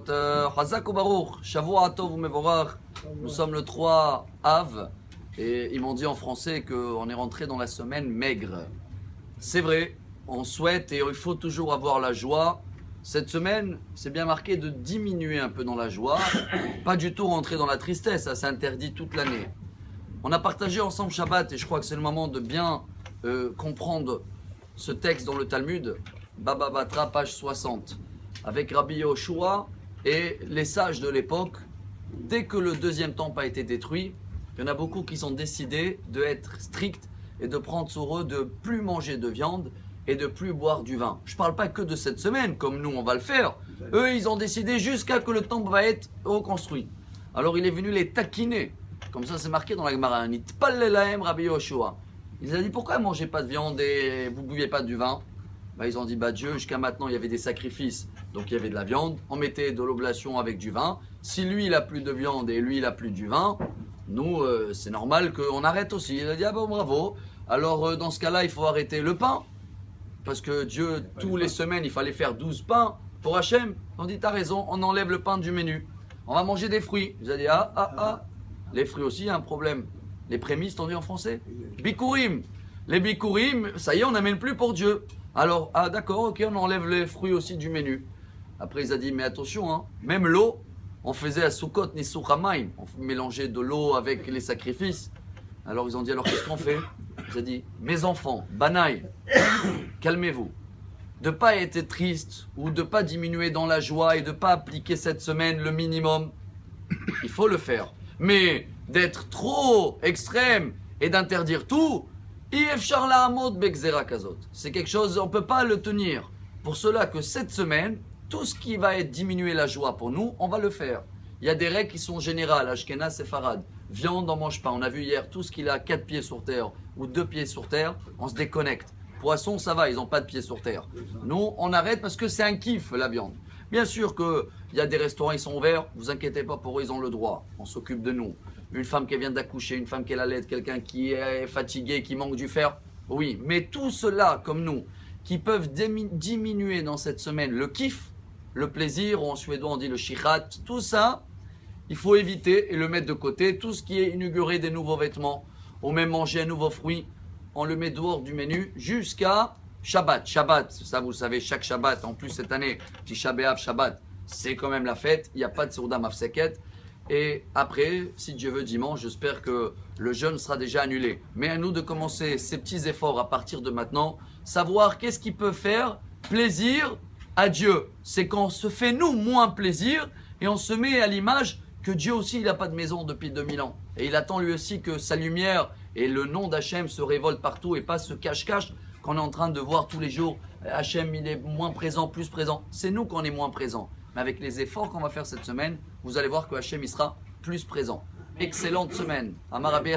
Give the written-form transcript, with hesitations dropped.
Shavuot, Chazak ou Baruch, Shavua Tov ou Mevorach. Nous sommes le 3 Av et ils m'ont dit en français qu'on est rentré dans la semaine maigre. C'est vrai, on souhaite et il faut toujours avoir la joie. Cette semaine, c'est bien marqué de diminuer un peu dans la joie, pas du tout rentrer dans la tristesse, ça s'interdit toute l'année. On a partagé ensemble Shabbat et je crois que c'est le moment de bien comprendre ce texte dans le Talmud, Baba Batra, page 60, avec Rabbi Yoshua et les sages de l'époque. Dès que le deuxième temple a été détruit, il y en a beaucoup qui sont décidés d'être stricts et de prendre sur eux de plus manger de viande et de plus boire du vin. Je ne parle pas que de cette semaine, comme nous on va le faire. Eux, ils ont décidé jusqu'à que le temple va être reconstruit. Alors il est venu les taquiner. Comme ça, c'est marqué dans la Gemara. Nitpallelahem Rabbi Yoshua. Il a dit, pourquoi ne mangez pas de viande et vous ne buviez pas du vin? Ils ont dit, Dieu, jusqu'à maintenant, il y avait des sacrifices. Donc il y avait de la viande. On mettait de l'oblation avec du vin. Si lui, il n'a plus de viande et lui, il n'a plus du vin, nous, c'est normal qu'on arrête aussi. Il a dit, bravo. Alors, dans ce cas-là, il faut arrêter le pain. Parce que Dieu, tous les semaines, il fallait faire 12 pains pour Hachem. On dit, t'as raison, on enlève le pain du menu. On va manger des fruits. Il a dit, les fruits aussi, il y a un problème. Les prémices, t'en dis en français? Bikurim. Les bikurim, ça y est, on n'amène plus pour Dieu. Alors, d'accord, ok, on enlève les fruits aussi du menu. Après, il a dit, mais attention, hein, même l'eau, on faisait à Sukkot Nisuch Hamayim. On mélangeait de l'eau avec les sacrifices. Alors, ils ont dit, alors qu'est-ce qu'on fait? Il a dit, mes enfants, Banaï, calmez-vous. De ne pas être triste ou de ne pas diminuer dans la joie et de ne pas appliquer cette semaine le minimum, il faut le faire. Mais d'être trop extrême et d'interdire tout, c'est quelque chose, on ne peut pas le tenir. Pour cela que cette semaine, tout ce qui va être diminuer la joie pour nous, on va le faire. Il y a des règles qui sont générales, Ashkenaz, Séfarad. Viande, on ne mange pas. On a vu hier, tout ce qu'il a 4 pieds sur terre ou 2 pieds sur terre, on se déconnecte. Poisson, ça va, ils n'ont pas de pieds sur terre. Nous, on arrête parce que c'est un kiff, la viande. Bien sûr qu'il y a des restaurants, ils sont ouverts, vous inquiétez pas, pour eux, ils ont le droit. On s'occupe de nous. Une femme qui vient d'accoucher, une femme qui est à l'aide, quelqu'un qui est fatigué, qui manque du fer, oui. Mais tout cela, comme nous, qui peuvent diminuer dans cette semaine le kiff, le plaisir, ou en suédois on dit le shichat, tout ça, il faut éviter et le mettre de côté. Tout ce qui est inaugurer des nouveaux vêtements, ou même manger un nouveau fruit, on le met dehors du menu jusqu'à Shabbat. Shabbat, ça vous le savez, chaque Shabbat, en plus cette année, Tisha B'Av, Shabbat, c'est quand même la fête, il n'y a pas de Seuda Mafseket. Et après, si Dieu veut, dimanche, j'espère que le jeûne sera déjà annulé. Mais à nous de commencer ces petits efforts à partir de maintenant, savoir qu'est-ce qui peut faire plaisir à Dieu. C'est quand on se fait nous moins plaisir et on se met à l'image que Dieu aussi, il n'a pas de maison depuis 2000 ans. Et il attend lui aussi que sa lumière et le nom d'Hachem se révolte partout et pas se cache-cache qu'on est en train de voir tous les jours. Hachem, il est moins présent, plus présent. C'est nous qu'on est moins présent. Mais avec les efforts qu'on va faire cette semaine, vous allez voir que Hachem, il sera plus présent. Excellente semaine. Amar Rabbi